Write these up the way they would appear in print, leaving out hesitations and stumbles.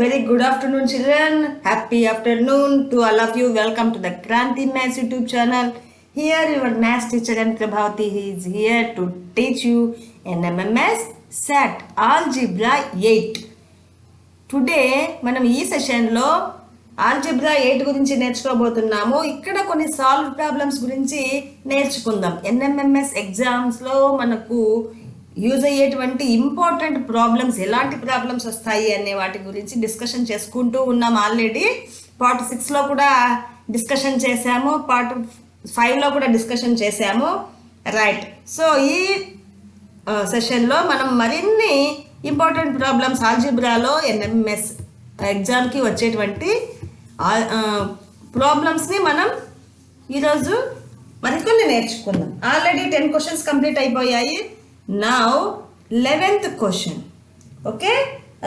very good afternoon, children. Happy afternoon to all of you. Welcome to the Kranti Maths YouTube channel. Here, your maths teacher and Prabhavati is here to teach you NMMS SAT Algebra 8. Today మనం ఈ సెషన్లో algebra 8 గురించి నేర్చుకోబోతున్నాము. ఇక్కడ కొన్ని solve problems గురించి నేర్చుకుందాం. NMMS ఎగ్జామ్స్లో మనకు యూజ్ అయ్యేటువంటి ఇంపార్టెంట్ ప్రాబ్లమ్స్, ఎలాంటి ప్రాబ్లమ్స్ వస్తాయి అనే వాటి గురించి డిస్కషన్ చేసుకుంటూ ఉన్నాం. ఆల్రెడీ పార్ట్ 6లో కూడా డిస్కషన్ చేసాము, పార్ట్ 5లో కూడా డిస్కషన్ చేసాము. రైట్, సో ఈ సెషన్లో మనం మరిన్ని ఇంపార్టెంట్ ప్రాబ్లమ్స్ ఆల్జీబ్రాలో ఎన్ఎంఎస్ ఎగ్జామ్కి వచ్చేటువంటి ప్రాబ్లమ్స్ని మనం ఈరోజు మరికొన్ని నేర్చుకుందాం. ఆల్రెడీ 10 క్వశ్చన్స్ కంప్లీట్ అయిపోయాయి. Now 11th question. Okay,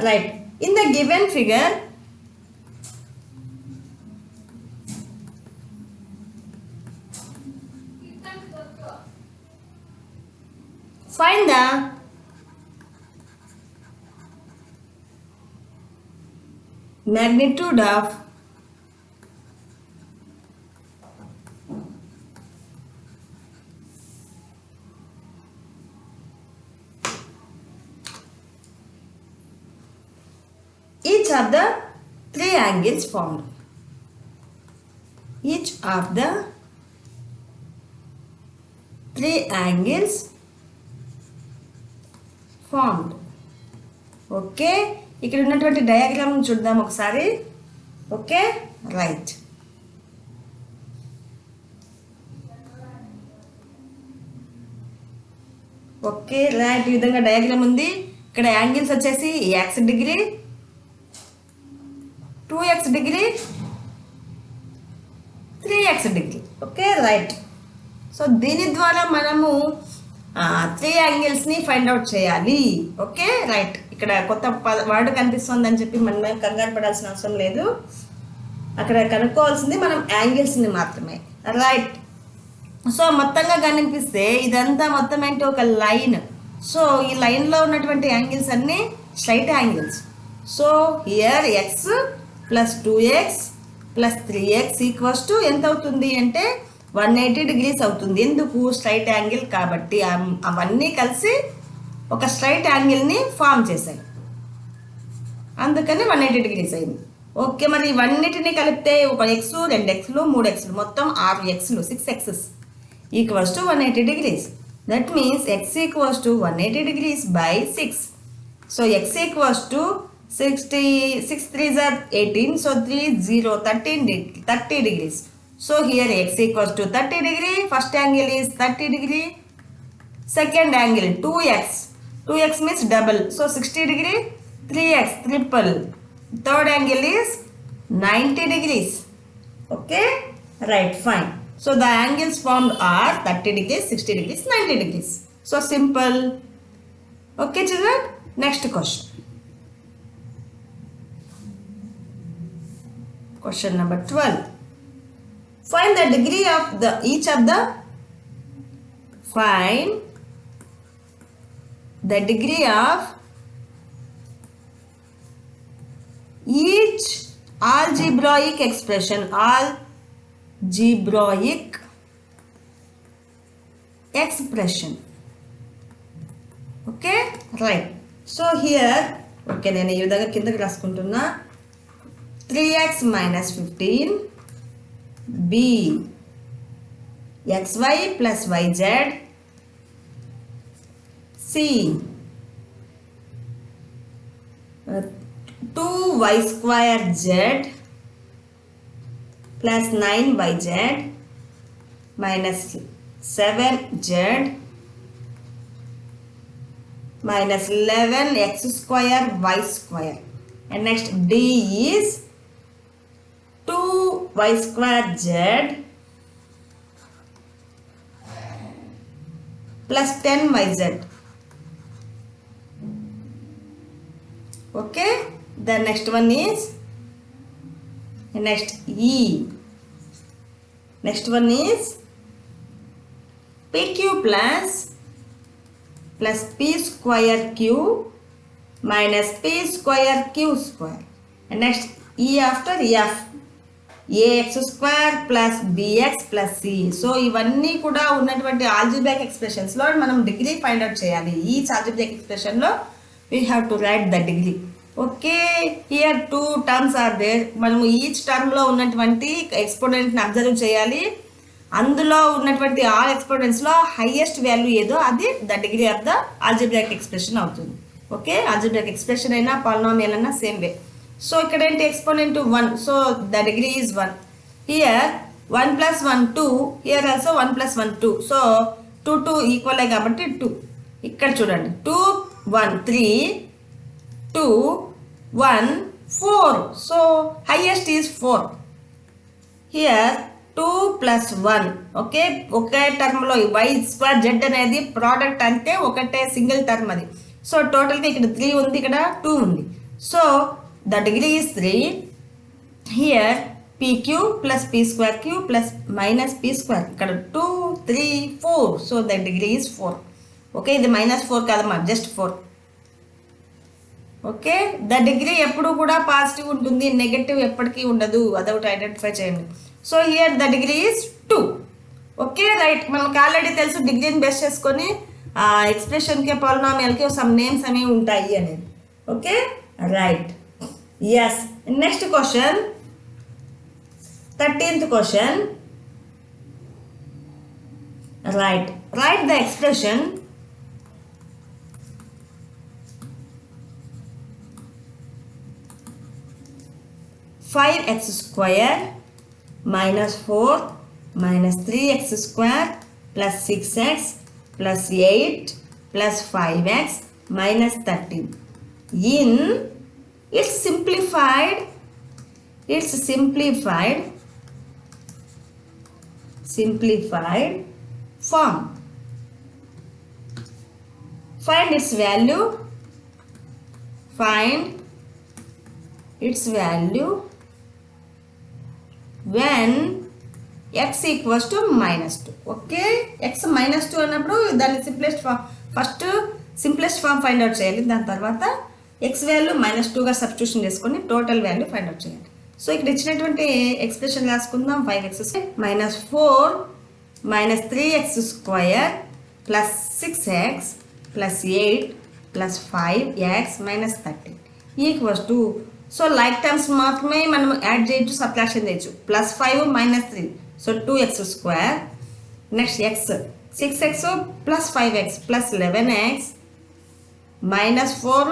right. In the given figure find the magnitude of each of the three angles formed. Each of the three angles formed. Okay, ఇక్కడ ఉన్నటువంటి డయాగ్రామ్ చూద్దాం ఒకసారి. Okay, right. Okay, right. ఈ విధంగా diagram ఉంది. ఇక్కడ angles వచ్చేసి x degree, 2x degree, 3x degree. Okay, right. So దీని ద్వారా మనము 3 యాంగిల్స్ని ఫైండ్ అవుట్ చేయాలి. Okay, right. ఇక్కడ కొత్త వర్డ్ కనిపిస్తుంది అని చెప్పి మనం కంగారు పడాల్సిన అవసరం లేదు. అక్కడ కనుక్కోవాల్సింది మనం యాంగిల్స్ని మాత్రమే. రైట్. సో మొత్తంగా కనిపిస్తే ఇదంతా మొత్తం ఏంటి, ఒక లైన్. సో ఈ లైన్లో ఉన్నటువంటి యాంగిల్స్ అన్నీ straight angles. So here x plus 2x plus 3x equals to ఎంత అవుతుంది అంటే 180 డిగ్రీస్ అవుతుంది. ఎందుకు? స్ట్రైట్ యాంగిల్ కాబట్టి. అవన్నీ కలిసి ఒక స్ట్రైట్ యాంగిల్ని ఫామ్ చేశాయి, అందుకని 180 డిగ్రీస్ అయింది. ఓకే, మరి ఇవన్నిటిని కలిపితే ఒక ఎక్స్, 2 ఎక్స్లు, 3 ఎక్స్లు, మొత్తం 6 ఎక్స్లు, 6 excess equals to 180 degrees. That means X equals to 180 degrees by 6. So X equals to 60, 6 3s are 18, so 3 0 30 degrees. So here x equals to 30 degree, first angle is 30 degree, second angle 2x, 2x means double, so 60 degree, 3x triple, third angle is 90 degrees. Okay, right, fine. So the angles formed are 30 degrees, 60 degrees, 90 degrees. So simple. Okay children, next question. Question number 12. Find the degree of each of the degree of each algebraic expression. Okay, right. So here, okay, నేను ఈ విధంగా కిందకి రాసుకుంటున్నా. 3x minus 15 b xy plus yz c 2y square z plus 9yz minus 7z minus 11x square y square. And next d is 2y square z plus 10yz. Okay, the next one is e. Next one is pq plus p square q minus p square q square. And next E after F, ax square plus b x plus c. So ఇవన్నీ కూడా ఉన్నటువంటి algebraic ఎక్స్ప్రెషన్స్లో మనం degree find out చేయాలి. Each algebraic ఎక్స్ప్రెషన్లో we have to write the degree. Okay, here 2 terms are there. మనము each టర్మ్లో ఉన్నటువంటి ఎక్స్పోనెంట్ని అబ్జర్వ్ చేయాలి. అందులో ఉన్నటువంటి ఆల్ ఎక్స్పోనెంట్స్లో హైయెస్ట్ వాల్యూ ఏదో అది the degree of the algebraic expression అవుతుంది. ఓకే, ఆల్జీబ్రాయిక్ ఎక్స్ప్రెషన్ అయినా పాలినామియల్ అయినా సేమ్ వే. సో ఇక్కడ ఏంటి exponent 1, so the degree is 1. Here 1 + 1 2, here also 1 + 1 2. So 2 2 equal కాబట్టి 2. ఇక్కడ చూడండి 2 1 3 2 1 4. So highest is 4. హియర్ 2 + 1. ఓకే, ఒకే టర్మ్లో y స్క్వేర్ z అనేది ప్రోడక్ట్ అంటే ఒకటే సింగిల్ టర్మ్ అది. సో టోటల్గా ఇక్కడ 3 ఉంది, ఇక్కడ 2 ఉంది. So the degree is 3. Here pq plus p square q plus minus p square. ఇక్కడ 2 3 4. So the degree is 4. Okay, ఇది -4 కాదమ్మా, జస్ట్ 4. ఓకే, ద డిగ్రీ ఎప్పుడు కూడా పాజిటివ్ ఉంటుంది, నెగటివ్ ఎప్పటికీ ఉండదు. అదొకటి ఐడెంటిఫై చేయండి. So here the degree is 2. Okay right, మనకు ఆల్రెడీ తెలుసు డిగ్రీని బేస్ చేసుకొని ఎక్స్ప్రెషన్కి పాలినామియల్కి సమ్ నేమ్స్ అనేవి ఉంటాయి అనేది. Okay right. Yes, next question, 13th question. Right, write the expression 5x square minus 4 minus 3x square plus 6x plus 8 plus 5x minus 13 in its simplified form. Find its value when x equals to -2. Okay, x -2 అన్నప్పుడు దాన్ని simplest form find out చేయాలి. దాని తర్వాత x value -2గా substitution చేసుకొని total value find out చేయాలి. So ఇక్కడ ఇచ్చినటువంటి ఎక్స్ప్రెషన్ రాసుకుందాం. 5x -4 -3x square plus 6x plus 8 plus 5x -13 equals to. So like terms మాత్రమే మనం యాడ్ చేయొచ్చు, సబ్ట్రాక్షన్ చేయొచ్చు. +5 -3, so 2x square. Next x 6x plus 5x plus 11x -4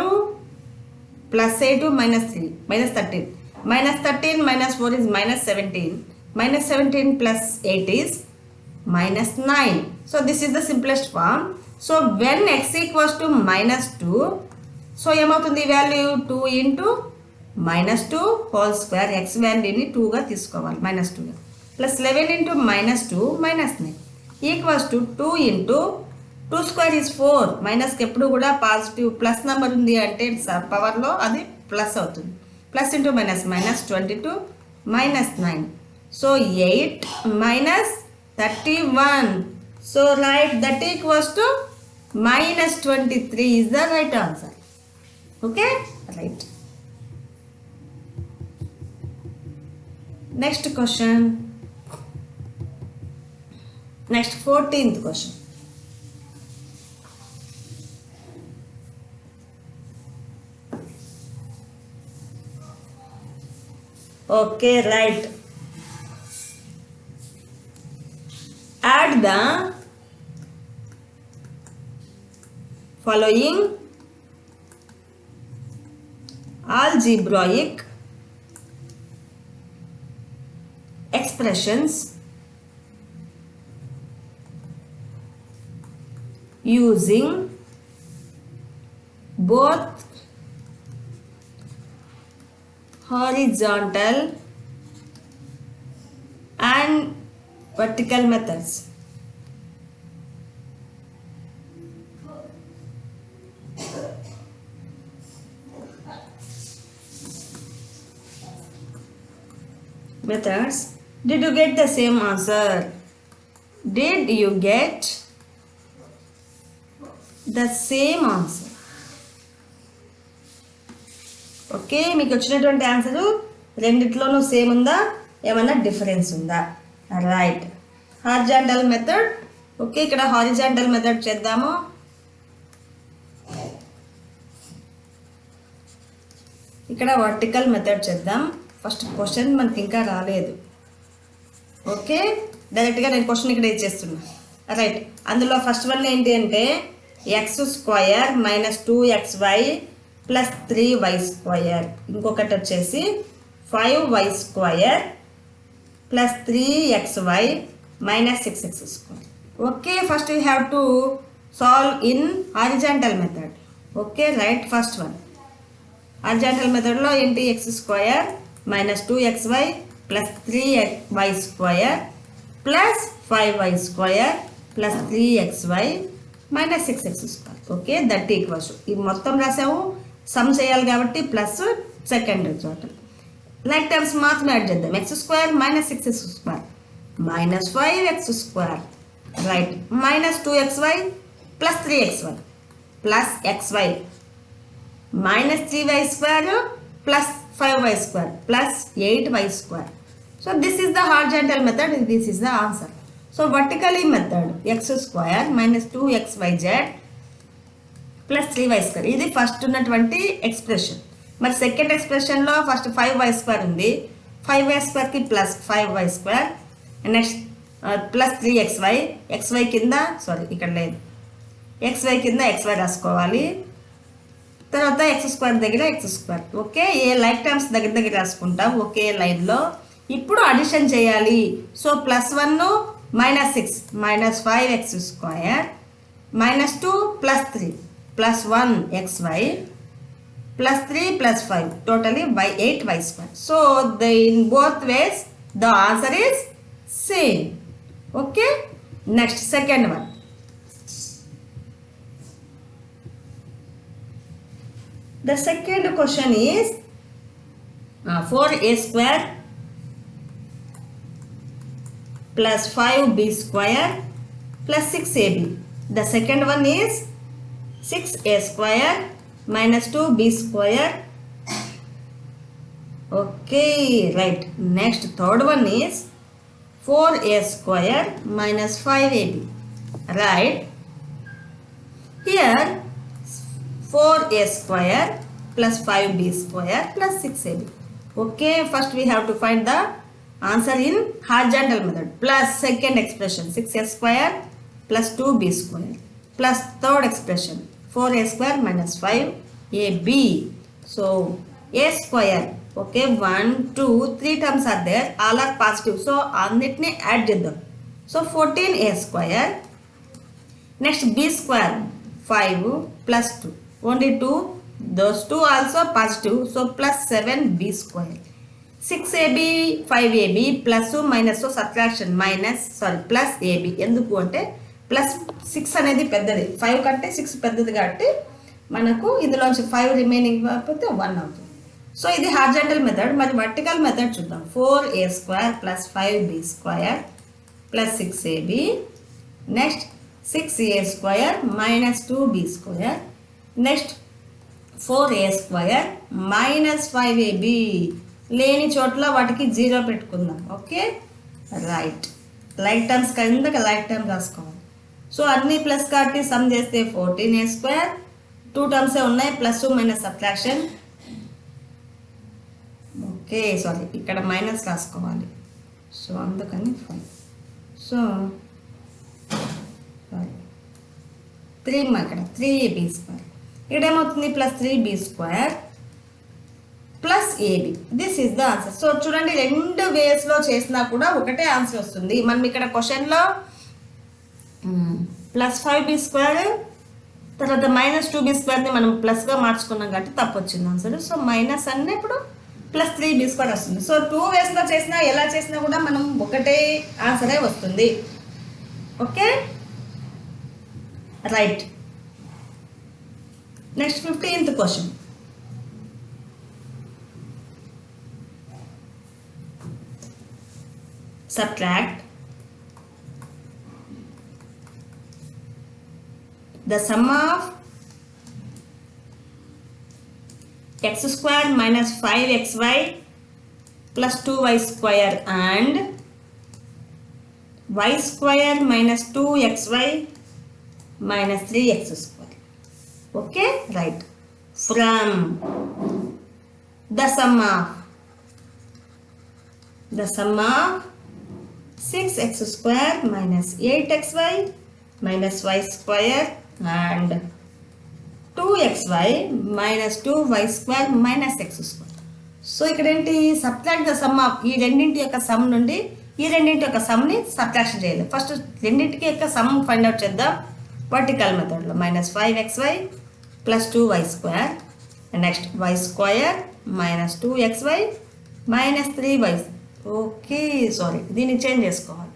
+8 -3 -13. -13 -4 is -17. -17 plus 8 is -9. So this is the simplest form. So when x equals to -2, so ఏమవుతుంది value 2 into -2 whole square. x వాల్యూని 2గా తీసుకోవాలి, -2గా. Plus 11 into -2 -9 equals to 2 into 2 square is 4. మైనస్కి ఎప్పుడు కూడా positive plus number ఉంది అంటే పవర్లో అది ప్లస్ అవుతుంది. Plus into minus -22 -9. So 8 -31. So right that equals to -23 is the right answer. Okay right. Next question, next 14th question. Okay, right. Add the following algebraic expressions using both horizontal and vertical methods. Did you get the same answer? Did you get the same answer? Okay, మీకు వచ్చినటువంటి answer రెండిట్లోనూ same ఉందా, ఏమన్నా difference ఉందా? Right. Horizontal method. Okay, ఇక్కడ horizontal method చేద్దాము. ఇక్కడ vertical method చేద్దాం. ఫస్ట్ క్వశ్చన్ మనకి ఇంకా రాలేదు. ఓకే, డైరెక్ట్గా నేను క్వశ్చన్ ఇక్కడ ఇచ్చేస్తున్నా. రైట్. అందులో ఫస్ట్ వన్ ఏంటి అంటే X square minus 2xy plus 3y square. ఇంకొకటి వచ్చేసి 5y square plus 3xy minus 6x square. Okay, first you have to solve in horizontal method. Okay, right. First one horizontal మెథడ్లో ఏంటి, X square minus 2xy plus 3y square plus 5y square plus 3xy minus 6x square. Okay, that equals. ఇది మొత్తం రాసాము, some చేయాలి కాబట్టి plus second చోట like terms మాత్రం add చేద్దాం. X square minus 6x square minus 5x square. Right. Minus 2xy plus 3xy plus xy minus 3y square plus 5y square plus 8y square. So this is the horizontal method and this is the answer. So vertically method x square minus 2xyz plus 3y square. ఇది first ఉన్నటువంటి expression. మరి second ఎక్స్ప్రెషన్లో first 5y square ఉంది, 5y స్క్వేర్కి plus 5y square, next plus 3xy, xy కింద sorry ఇక్కడ లేదు, xy కింద xy రాసుకోవాలి, తర్వాత ఎక్స్ స్క్వేర్ దగ్గర x square. Okay, a like terms దగ్గర దగ్గర రాసుకుంటాం ఒకే లైన్లో. ఇప్పుడు అడిషన్ చేయాలి. So plus 1 minus 6 minus 5x square minus 2 plus 3 plus 1xy plus 3 plus 5 totally 8y square. So in both ways the answer is same. Okay, next second one. The second question is 4a square plus 5b square plus 6ab. The second one is 6a square minus 2b square. Okay, right. Next, third one is 4a square minus 5ab. Right. Here 4a square plus 5b square plus 6ab. Okay, first we have to find the answer in horizontal method. Plus second expression 6a square plus 2b square plus third expression 4a square minus 5ab. So a square. Okay, 1 2 3 terms are there, all are positive, so annitni add cheddam. So 14a square. Next b square 5 plus 2, only 2, those 2 also positive, so plus 7b square. 6ab 5ab plus minus subtraction minus plus ab. ఎందుకు అంటే plus 6 అనేది పెద్దది, 5 కంటే 6 పెద్దది కాబట్టి మనకు ఇందులోంచి 5 remaining కాకపోతే 1 అవుతుంది. సో ఇది హారిజాంటల్ మెథడ్. మరి వర్టికల్ మెథడ్ చూద్దాం. 4a square plus 5b square plus 6ab. Next 6a square minus 2b square. Next 4a square minus 5ab. లేని చోట్ల వాటికి 0 పెట్టుకుందాం. Okay, right. లైక్ టర్మ్స్ కిందకి లైక్ టర్మ్ రాసుకోవాలి. సో అన్ని ప్లస్ కాబట్టి సమ్ చేస్తే 14a స్క్వేర్, 2 టర్మ్సే ఉన్నాయి, plus minus subtraction. Okay, sorry ఇక్కడ మైనస్ రాసుకోవాలి, సో అందుకని 5. సో 3 ఇక్కడ 3ab స్క్వేర్. ఇక్కడ ఏమవుతుంది plus 3b square plus A B. This is the answer. So చూడండి, రెండు వేస్లో చేసినా కూడా ఒకటే ఆన్సర్ వస్తుంది. మనం ఇక్కడ క్వశ్చన్లో ప్లస్ 5b స్క్వేర్ తర్వాత మైనస్ 2b స్క్వేర్ని మనం ప్లస్గా మార్చుకున్నాం కాబట్టి తప్పు వచ్చింది ఆన్సర్. సో మైనస్ అన్నీ ఇప్పుడు ప్లస్ 3b స్క్వేర్ వస్తుంది. సో 2 వేస్లో చేసినా ఎలా చేసినా కూడా మనం ఒకటే ఆన్సరే వస్తుంది. Okay, right. Next 15th question. Subtract the sum of x square minus 5xy plus 2y square and y square minus 2xy minus 3x square. Okay, right. From the sum of 6x square minus 8xy minus y square and 2xy minus 2y square minus x square. So ఇక్కడ ఏంటి, subtract the sum of ఈ రెండింటి యొక్క some నుండి ఈ రెండింటి యొక్క సమ్ని subtraction చేయాలి. ఫస్ట్ రెండింటికి యొక్క సమ్ ఫైండ్ అవుట్ చేద్దాం వర్టికల్ మెథడ్లో. Minus 5xy plus 2y square, next y square minus 2xy minus 3y. Okay, sorry, దీన్ని చేంజ్ చేసుకోవాలి.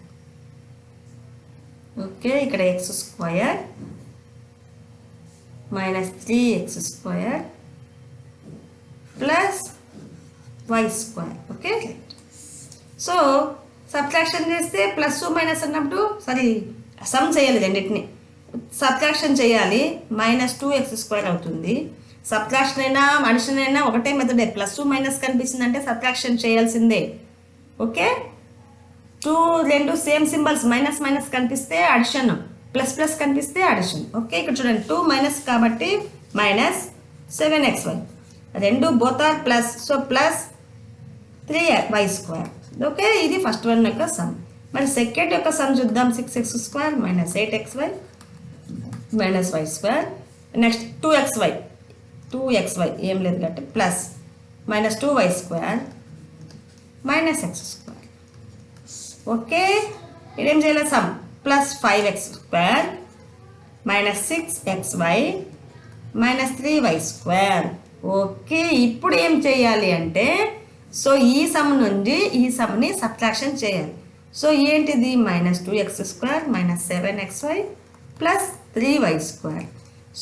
ఓకే, ఇక్కడ x square minus 3x square plus y square. Okay, right. So subtraction చేస్తే plus minus అన్నప్పుడు sorry some చేయాలి, రెండింటిని subtraction చేయాలి. Minus 2x square అవుతుంది. Subtraction అయినా అడిషన్ అయినా ఒకటే మెథడే. ప్లస్ మైనస్ కనిపించిందంటే సబ్ట్రాక్షన్ చేయాల్సిందే. ఓకే, రెండు సేమ్ సింబల్స్ మైనస్ మైనస్ కనిపిస్తే అడిషన్, ప్లస్ ప్లస్ కనిపిస్తే అడిషన్. ఓకే, ఇక్కడ చూడండి 2 మైనస్ కాబట్టి మైనస్ 7xy, రెండు both are plus, so plus 3y square. Okay, ఇది ఫస్ట్ వన్ యొక్క సమ్. మరి సెకండ్ యొక్క సమ్ చూద్దాం. 6x square minus 8xy minus y square, next 2xy ఏం లేదు కాబట్టి plus minus 2y square minus x square. Okay, ఇదేం చేయాలి, sum plus 5x square minus 6xy minus 3y square. Okay, ఇప్పుడు ఏం చేయాలి అంటే, సో ఈ సమ్ నుండి ఈ సమ్ని సబ్ట్రాక్షన్ చేయాలి. సో ఏంటిది, minus 2x square minus 7xy plus 3y square.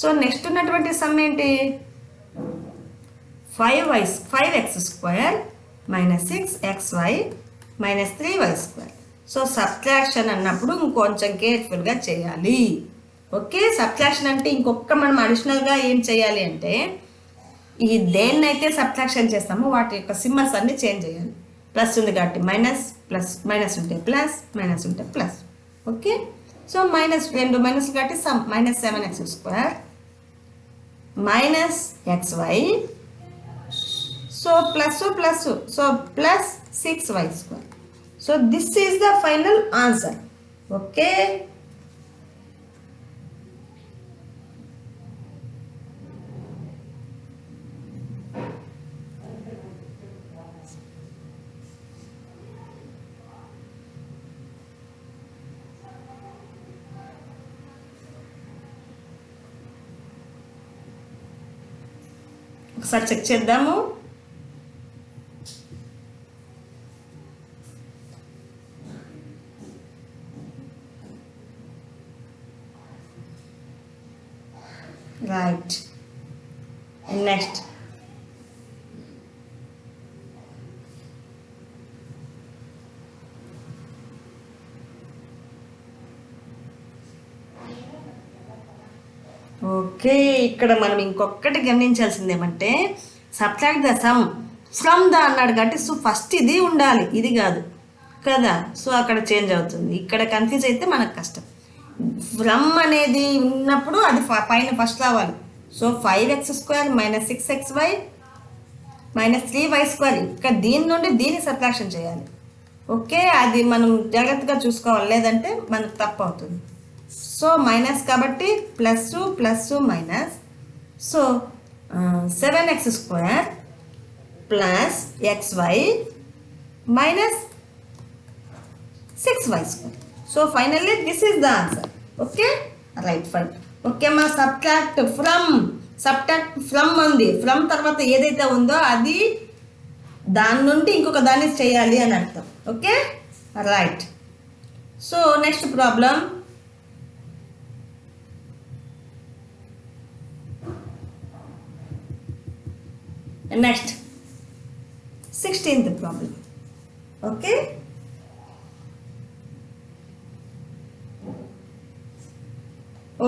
So next ఉన్నటువంటి సమ్ ఏంటి, 5x square minus 6xy minus 3y square. So subtraction అన్నప్పుడు ఇంకొంచెం కేర్ఫుల్గా చేయాలి. ఓకే, సబ్ట్రాక్షన్ అంటే ఇంకొక మనం అడిషనల్గా ఏం చేయాలి అంటే, ఈ దేన్నైతే సబ్ట్రాక్షన్ చేస్తామో వాటి యొక్క సింబల్స్ అన్ని చేంజ్ చేయాలి. ప్లస్ ఉంది కాబట్టి మైనస్, ప్లస్ మైనస్ ఉంటే ప్లస్, మైనస్ ఉంటే ప్లస్. ఓకే, సో మైనస్ రెండు మైనస్ కాబట్టి some minus 7x square minus xy, so plus plus, so plus 6y square. So this is the final answer. Okay, ఒకసారి check చేద్దాము. Right, next okay, ఇక్కడ మనం ఇంకొకటి గమనించాల్సింది ఏమంటే, subtract the sum from the అన్నాడు కాబట్టి సో ఫస్ట్ ఇది ఉండాలి, ఇది కాదు కదా. సో అక్కడ చేంజ్ అవుతుంది. ఇక్కడ కన్ఫ్యూజ్ అయితే మనకు కష్టం. ఫ్రమ్ అనేది ఉన్నప్పుడు అది పైన ఫస్ట్ రావాలి. So 5x square minus 6xy minus 3y square, ఇక్కడ దీని నుండి దీన్ని సబ్ట్రాక్షన్ చేయాలి. ఓకే, అది మనం జాగ్రత్తగా చూసుకోవాలి, లేదంటే మనకు తప్పు అవుతుంది. సో మైనస్ కాబట్టి plus plus minus, so 7x square plus xy minus 6y square. So finally this is the answer. Okay, right, fine. Okay మా, సబ్ట్రాక్ట్ ఫ్రమ్ ఉంది. ఫ్రమ్ తర్వాత ఏదైతే ఉందో అది దాని నుండి ఇంకొక దాన్ని చేయాలి అని అర్థం. Okay, right. So next problem, next 16th problem. Okay,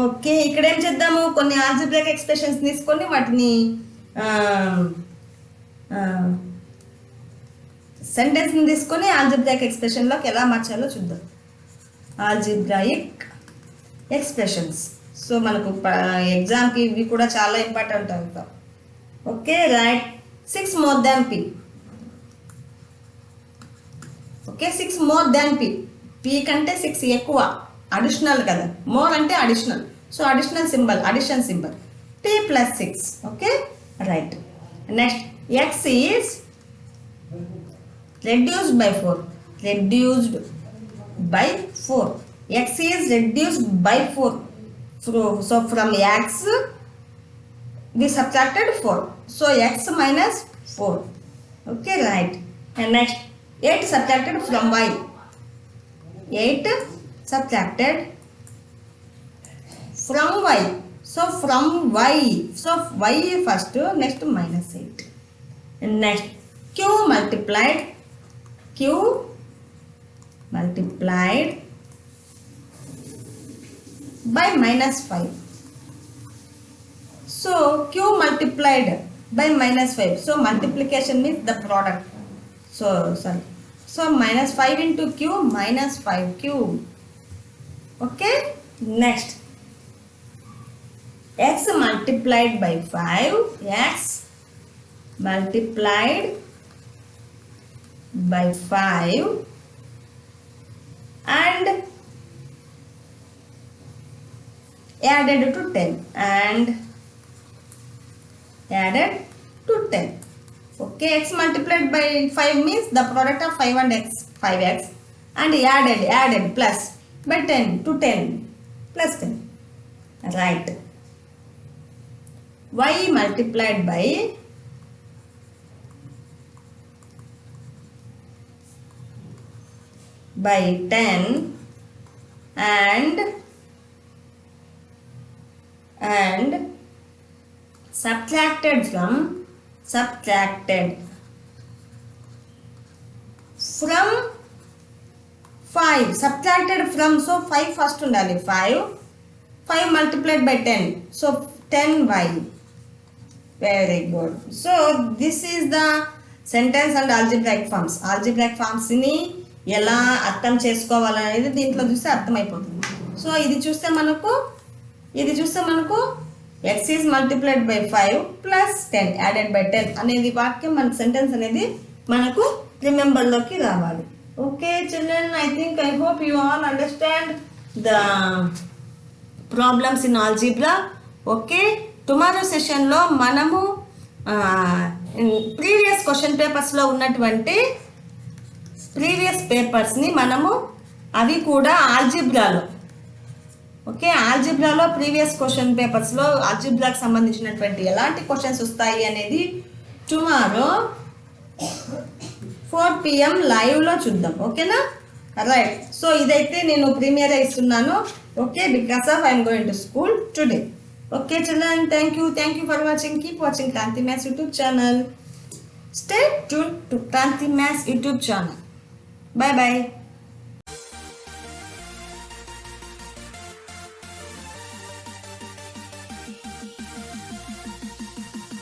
okay, ఇక్కడ ఏం చేద్దాము, కొన్ని ఆల్జీబ్రాయిక్ ఎక్స్ప్రెషన్స్ తీసుకొని వాటిని సెంటెన్స్ని తీసుకొని ఆల్జిబ్రాయిక్ ఎక్స్ప్రెషన్లోకి ఎలా మార్చాలో చూద్దాం. Algebraic expressions. సో మనకు ఎగ్జామ్కి ఇవి కూడా చాలా ఇంపార్టెంట్ అవుతాం. Okay, right 6 more than p. Okay, 6 more than p. p కంటే 6 ఎక్కువ, అడిషనల్ కదా, మోర్ అంటే additional. So additional symbol, addition symbol, p plus 6. Okay, right. Next x is reduced by 4. Reduced by 4. X is reduced by 4. So from x we subtracted 4. So x minus 4. Okay, right. And next 8 subtracted from y. 8 subtracted from y. So from y. So y first, next minus 8. And next q multiplied by minus 5. So q multiplied by minus 5. So multiplication means the product. So minus 5 into q, minus 5q. Okay, next x multiplied by 5. X multiplied by 5 and added to 10 and added to 10. Okay, x multiplied by 5 means the product of 5 and x, 5x, and added plus by 10 to 10 plus 10. Right. Y multiplied by 10 and subtracted from 5. Subtracted from, so 5 first undali. 5 multiplied by 10, so 10y. Very good. So this is the sentence and algebraic forms. Algebraic forms ni ఎలా అర్థం చేసుకోవాలనేది దీంట్లో చూస్తే అర్థమైపోతుంది. So ఇది చూస్తే మనకు x is multiplied by 5 plus 10 added by 10 అనేది వాక్యం, మన సెంటెన్స్ అనేది మనకు రిమెంబర్లోకి రావాలి. Okay children, I think I hope you all understand the problems in algebra. Okay, tomorrow సెషన్లో మనము ప్రీవియస్ క్వశ్చన్ పేపర్స్లో ఉన్నటువంటి ప్రీవియస్ పేపర్స్ని మనము అవి కూడా ఆల్జీబ్రాలో, ఓకే, ఆల్జీబ్రాలో ప్రీవియస్ క్వశ్చన్ పేపర్స్లో ఆల్జీబ్రాకి సంబంధించినటువంటి ఎలాంటి క్వశ్చన్స్ వస్తాయి అనేది టుమారో 4 PM లైవ్లో చూద్దాం. ఓకేనా, రైట్. సో ఇదైతే నేను ప్రీమియర్ ఇస్తున్నాను. Okay, because of I'm going to school today. Okay children, thank you for watching. Keep watching Kranthi maths YouTube channel. Stay tuned to Kranti Maths YouTube channel. Bye bye.